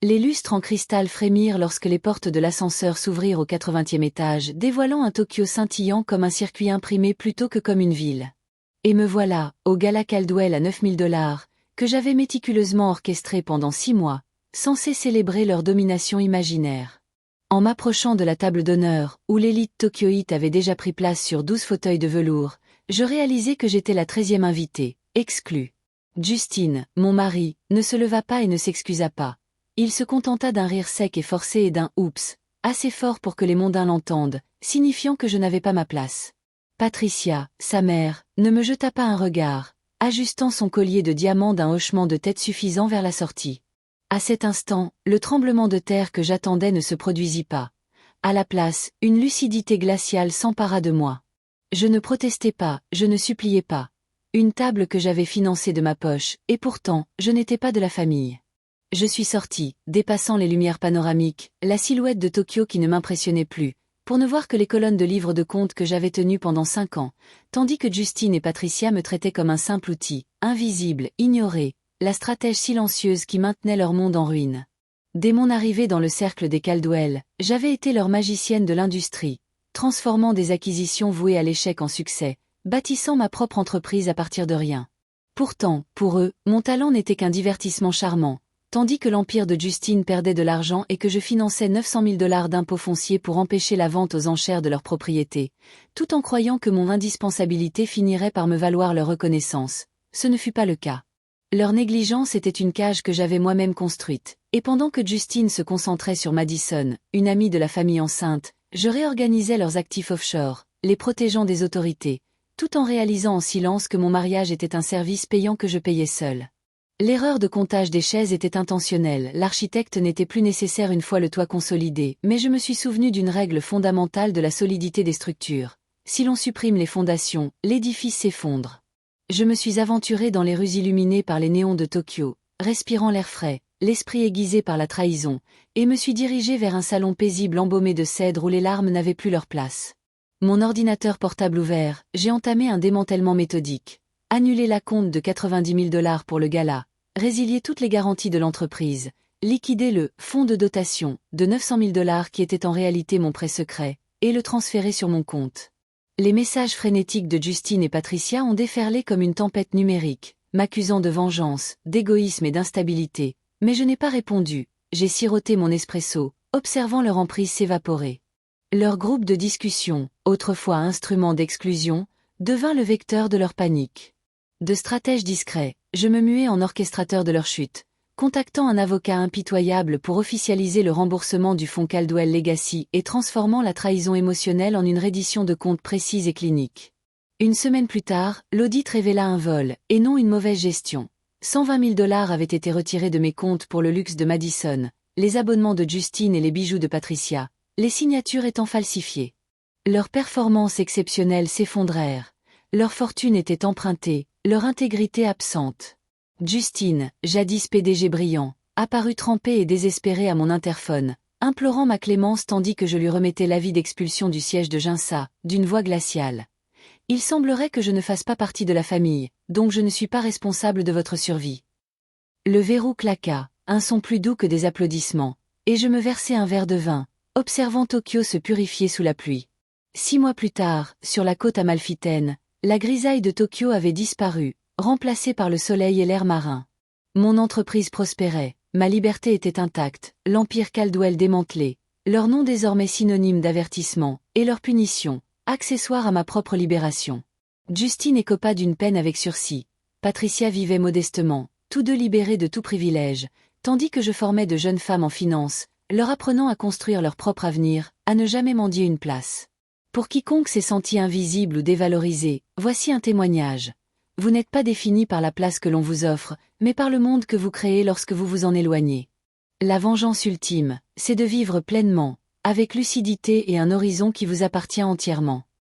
Les lustres en cristal frémirent lorsque les portes de l'ascenseur s'ouvrirent au 80e étage, dévoilant un Tokyo scintillant comme un circuit imprimé plutôt que comme une ville. Et me voilà, au gala Caldwell à $9000, que j'avais méticuleusement orchestré pendant 6 mois, censé célébrer leur domination imaginaire. En m'approchant de la table d'honneur, où l'élite tokyoïte avait déjà pris place sur 12 fauteuils de velours, je réalisai que j'étais la 13e invitée, exclue. Justine, mon mari, ne se leva pas et ne s'excusa pas. Il se contenta d'un rire sec et forcé et d'un « oups », assez fort pour que les mondains l'entendent, signifiant que je n'avais pas ma place. Patricia, sa mère, ne me jeta pas un regard, ajustant son collier de diamants d'un hochement de tête suffisant vers la sortie. À cet instant, le tremblement de terre que j'attendais ne se produisit pas. À la place, une lucidité glaciale s'empara de moi. Je ne protestais pas, je ne suppliais pas. Une table que j'avais financée de ma poche, et pourtant, je n'étais pas de la famille. Je suis sortie, dépassant les lumières panoramiques, la silhouette de Tokyo qui ne m'impressionnait plus, pour ne voir que les colonnes de livres de contes que j'avais tenues pendant 5 ans, tandis que Justine et Patricia me traitaient comme un simple outil, invisible, ignoré, la stratège silencieuse qui maintenait leur monde en ruine. Dès mon arrivée dans le cercle des Caldwell, j'avais été leur magicienne de l'industrie, transformant des acquisitions vouées à l'échec en succès, bâtissant ma propre entreprise à partir de rien. Pourtant, pour eux, mon talent n'était qu'un divertissement charmant, tandis que l'empire de Justine perdait de l'argent et que je finançais $900 000 d'impôts fonciers pour empêcher la vente aux enchères de leurs propriétés, tout en croyant que mon indispensabilité finirait par me valoir leur reconnaissance. Ce ne fut pas le cas. Leur négligence était une cage que j'avais moi-même construite, et pendant que Justine se concentrait sur Madison, une amie de la famille enceinte, je réorganisais leurs actifs offshore, les protégeant des autorités, tout en réalisant en silence que mon mariage était un service payant que je payais seul. L'erreur de comptage des chaises était intentionnelle, l'architecte n'était plus nécessaire une fois le toit consolidé, mais je me suis souvenu d'une règle fondamentale de la solidité des structures. Si l'on supprime les fondations, l'édifice s'effondre. Je me suis aventuré dans les rues illuminées par les néons de Tokyo, respirant l'air frais, l'esprit aiguisé par la trahison, et me suis dirigé vers un salon paisible embaumé de cèdre où les larmes n'avaient plus leur place. Mon ordinateur portable ouvert, j'ai entamé un démantèlement méthodique. Annuler l'acompte de $90 000 pour le gala, résilier toutes les garanties de l'entreprise, liquider le « fonds de dotation » de $900 000 qui était en réalité mon prêt secret, et le transférer sur mon compte. Les messages frénétiques de Justine et Patricia ont déferlé comme une tempête numérique, m'accusant de vengeance, d'égoïsme et d'instabilité, mais je n'ai pas répondu, j'ai siroté mon espresso, observant leur emprise s'évaporer. Leur groupe de discussion, autrefois instrument d'exclusion, devint le vecteur de leur panique. De stratège discret, je me muais en orchestrateur de leur chute, contactant un avocat impitoyable pour officialiser le remboursement du fonds Caldwell Legacy et transformant la trahison émotionnelle en une reddition de comptes précise et clinique. Une semaine plus tard, l'audit révéla un vol, et non une mauvaise gestion. $120 000 avaient été retirés de mes comptes pour le luxe de Madison, les abonnements de Justine et les bijoux de Patricia, les signatures étant falsifiées. Leurs performances exceptionnelles s'effondrèrent. Leur fortune était empruntée, leur intégrité absente. Justine, jadis PDG brillant, apparut trempée et désespérée à mon interphone, implorant ma clémence tandis que je lui remettais l'avis d'expulsion du siège de Ginsa, d'une voix glaciale. Il semblerait que je ne fasse pas partie de la famille, donc je ne suis pas responsable de votre survie. Le verrou claqua, un son plus doux que des applaudissements, et je me versai un verre de vin, observant Tokyo se purifier sous la pluie. 6 mois plus tard, sur la côte amalfitaine, la grisaille de Tokyo avait disparu, remplacée par le soleil et l'air marin. Mon entreprise prospérait, ma liberté était intacte, l'empire Caldwell démantelé, leur nom désormais synonyme d'avertissement, et leur punition, accessoire à ma propre libération. Justine écopa d'une peine avec sursis. Patricia vivait modestement, tous deux libérés de tout privilège, tandis que je formais de jeunes femmes en finance, leur apprenant à construire leur propre avenir, à ne jamais mendier une place. Pour quiconque s'est senti invisible ou dévalorisé, voici un témoignage. Vous n'êtes pas défini par la place que l'on vous offre, mais par le monde que vous créez lorsque vous vous en éloignez. La vengeance ultime, c'est de vivre pleinement, avec lucidité et un horizon qui vous appartient entièrement.